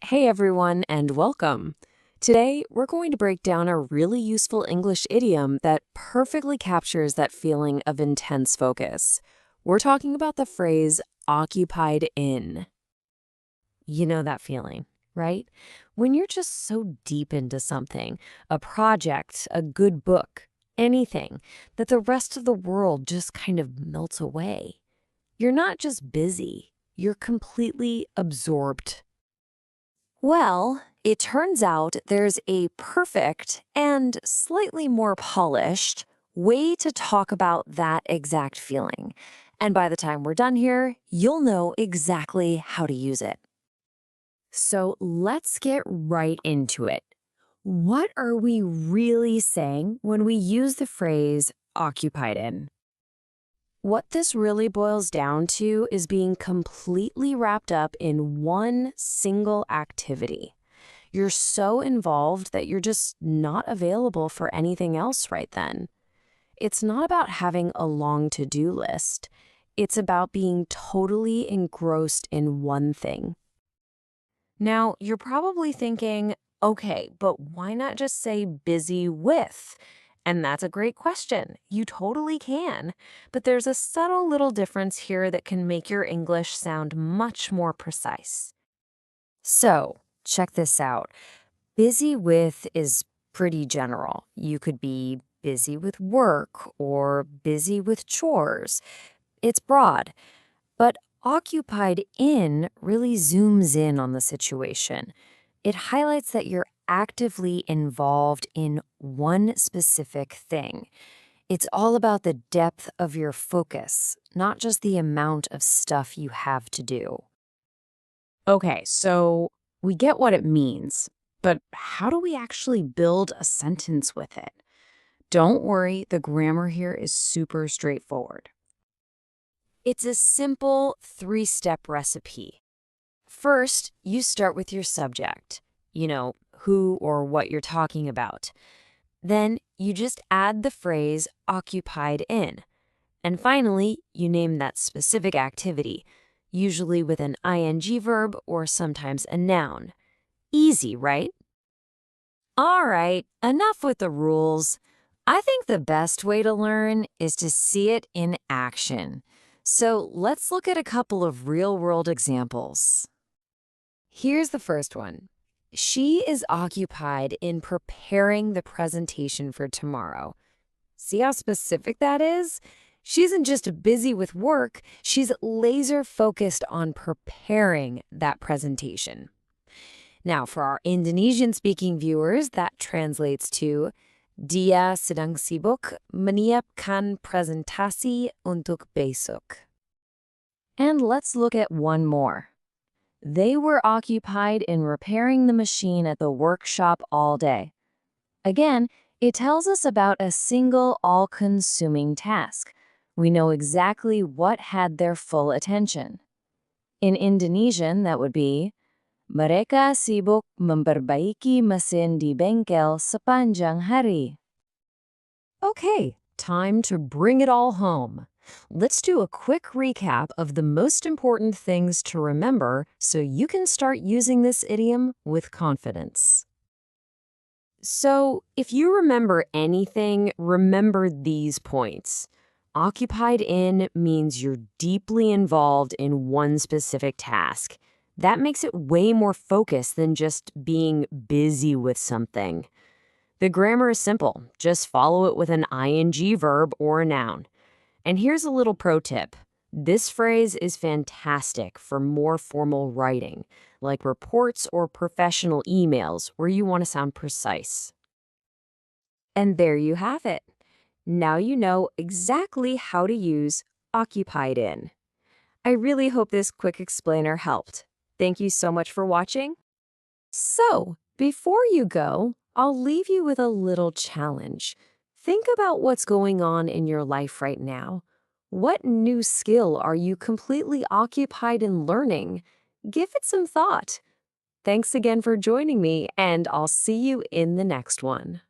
Hey everyone, and welcome. Today, we're going to break down a really useful English idiom that perfectly captures that feeling of intense focus. We're talking about the phrase occupied in. You know that feeling, right? When you're just so deep into something, a project, a good book, anything, that the rest of the world just kind of melts away. You're not just busy, you're completely absorbed. Well, it turns out there's a perfect and slightly more polished way to talk about that exact feeling. And by the time we're done here, you'll know exactly how to use it. So let's get right into it. What are we really saying when we use the phrase occupied in? What this really boils down to is being completely wrapped up in one single activity. You're so involved that you're just not available for anything else right then. It's not about having a long to-do list. It's about being totally engrossed in one thing. Now, you're probably thinking, okay, but why not just say busy with? And that's a great question. You totally can. But there's a subtle little difference here that can make your English sound much more precise. So, check this out. Busy with is pretty general. You could be busy with work or busy with chores. It's broad. But occupied in really zooms in on the situation. It highlights that you're actively involved in one specific thing. It's all about the depth of your focus, not just the amount of stuff you have to do. Okay, so we get what it means, but how do we actually build a sentence with it? Don't worry, the grammar here is super straightforward. It's a simple three-step recipe. First, you start with your subject, who or what you're talking about. Then you just add the phrase occupied in. And finally, you name that specific activity, usually with an ing verb or sometimes a noun. Easy, right? All right, enough with the rules. I think the best way to learn is to see it in action. So let's look at a couple of real-world examples. Here's the first one. She is occupied in preparing the presentation for tomorrow. See how specific that is? She isn't just busy with work, she's laser-focused on preparing that presentation. Now, for our Indonesian-speaking viewers, that translates to Dia sedang sibuk menyiapkan presentasi untuk besok. And let's look at one more. They were occupied in repairing the machine at the workshop all day. Again, it tells us about a single all-consuming task. We know exactly what had their full attention. In Indonesian, that would be, mereka sibuk memperbaiki mesin di bengkel sepanjang hari. Okay, time to bring it all home. Let's do a quick recap of the most important things to remember so you can start using this idiom with confidence. So, if you remember anything, remember these points. Occupied in means you're deeply involved in one specific task. That makes it way more focused than just being busy with something. The grammar is simple. Just follow it with an ing verb or a noun. And here's a little pro tip. This phrase is fantastic for more formal writing, like reports or professional emails where you want to sound precise. And there you have it. Now you know exactly how to use occupied in. I really hope this quick explainer helped. Thank you so much for watching. So, before you go, I'll leave you with a little challenge. Think about what's going on in your life right now. What new skill are you completely occupied in learning? Give it some thought. Thanks again for joining me, and I'll see you in the next one.